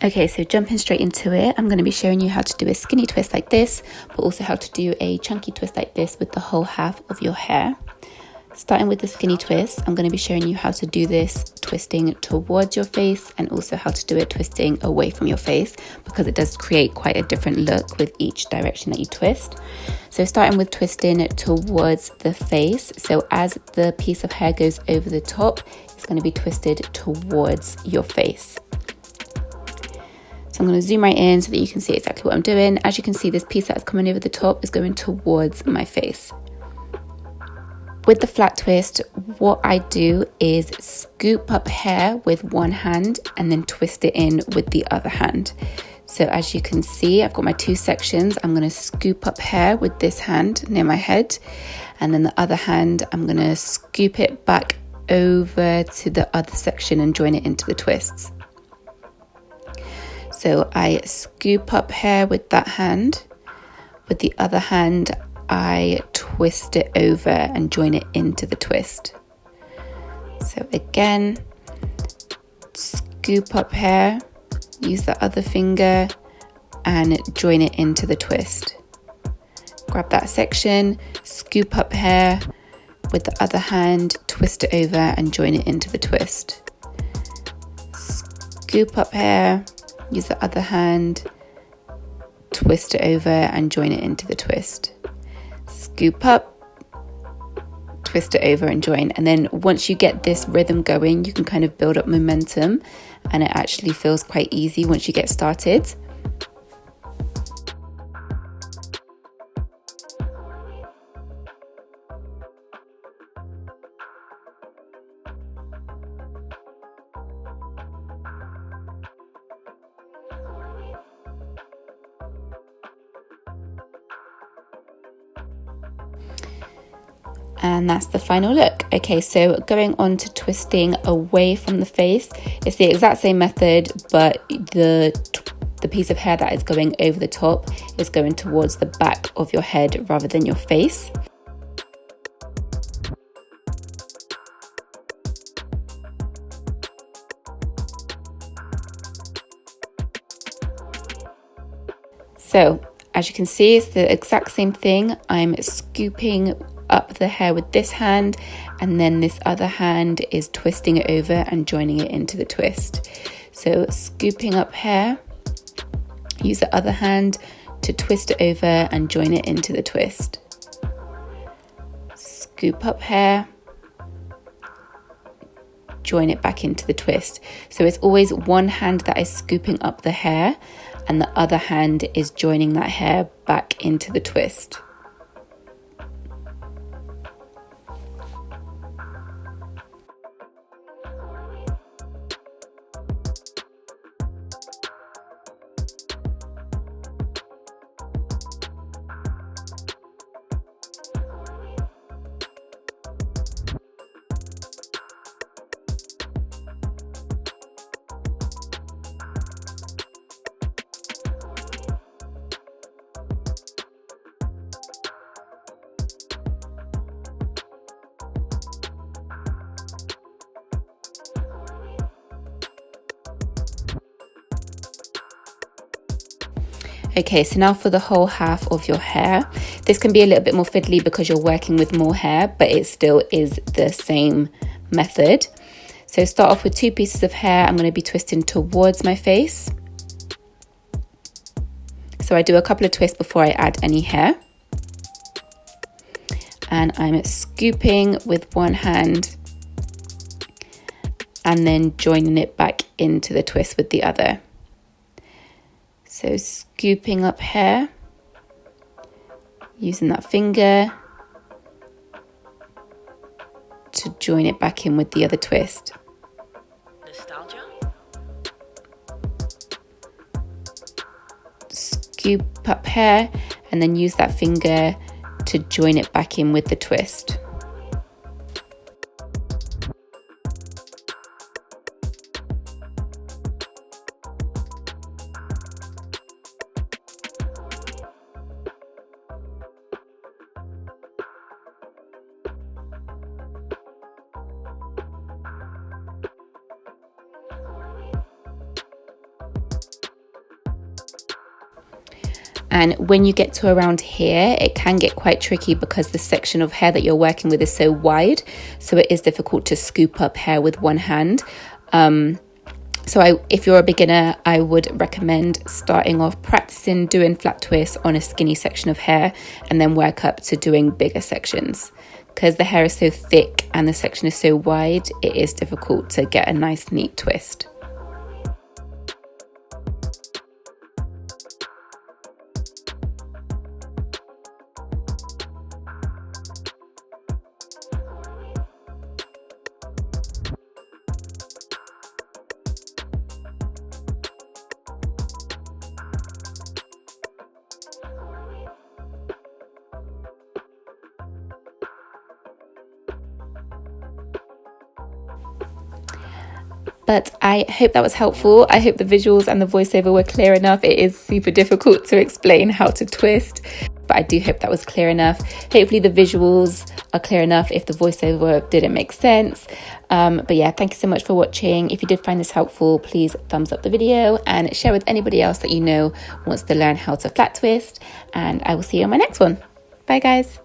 Okay, so jumping straight into it, I'm going to be showing you how to do a skinny twist like this, but also how to do a chunky twist like this with the whole half of your hair. Starting with the skinny twist, I'm going to be showing you how to do this twisting towards your face and also how to do it twisting away from your face, because it does create quite a different look with each direction that you twist. So starting with twisting towards the face, so as the piece of hair goes over the top, it's going to be twisted towards your face. So I'm going to zoom right in so that you can see exactly what I'm doing. As you can see, this piece that's coming over the top is going towards my face. With the flat twist, what I do is scoop up hair with one hand and then twist it in with the other hand. So as you can see, I've got my two sections. I'm going to scoop up hair with this hand near my head, and then the other hand, I'm going to scoop it back over to the other section and join it into the twists. So I scoop up hair with that hand. With the other hand, I twist it over and join it into the twist. So again, scoop up hair, use the other finger and join it into the twist. Grab that section, scoop up hair, with the other hand, twist it over and join it into the twist. Scoop up hair, use the other hand, twist it over and join it into the twist. Scoop up, twist it over and join. And then once you get this rhythm going, you can kind of build up momentum, and it actually feels quite easy once you get started. And that's the final look. Okay, so going on to twisting away from the face, it's the exact same method, but the piece of hair that is going over the top is going towards the back of your head rather than your face. So as you can see, it's the exact same thing. I'm scooping up the hair with this hand, and then this other hand is twisting it over and joining it into the twist. So scooping up hair, use the other hand to twist it over and join it into the twist. Scoop up hair, join it back into the twist. So it's always one hand that is scooping up the hair and the other hand is joining that hair back into the twist. Okay, so now for the whole half of your hair. This can be a little bit more fiddly because you're working with more hair, but it still is the same method. So start off with two pieces of hair. I'm going to be twisting towards my face. So I do a couple of twists before I add any hair. And I'm scooping with one hand and then joining it back into the twist with the other. So scooping up hair, using that finger to join it back in with the other twist. Nostalgia. Scoop up hair and then use that finger to join it back in with the twist. And when you get to around here, it can get quite tricky because the section of hair that you're working with is so wide, so it is difficult to scoop up hair with one hand. So if you're a beginner, I would recommend starting off practicing doing flat twists on a skinny section of hair and then work up to doing bigger sections. Because the hair is so thick and the section is so wide, it is difficult to get a nice neat twist. But I hope that was helpful. I hope the visuals and the voiceover were clear enough. It is super difficult to explain how to twist, but I do hope that was clear enough. Hopefully the visuals are clear enough if the voiceover didn't make sense. But yeah, thank you so much for watching. If you did find this helpful, please thumbs up the video and share with anybody else that you know wants to learn how to flat twist. And I will see you on my next one. Bye guys.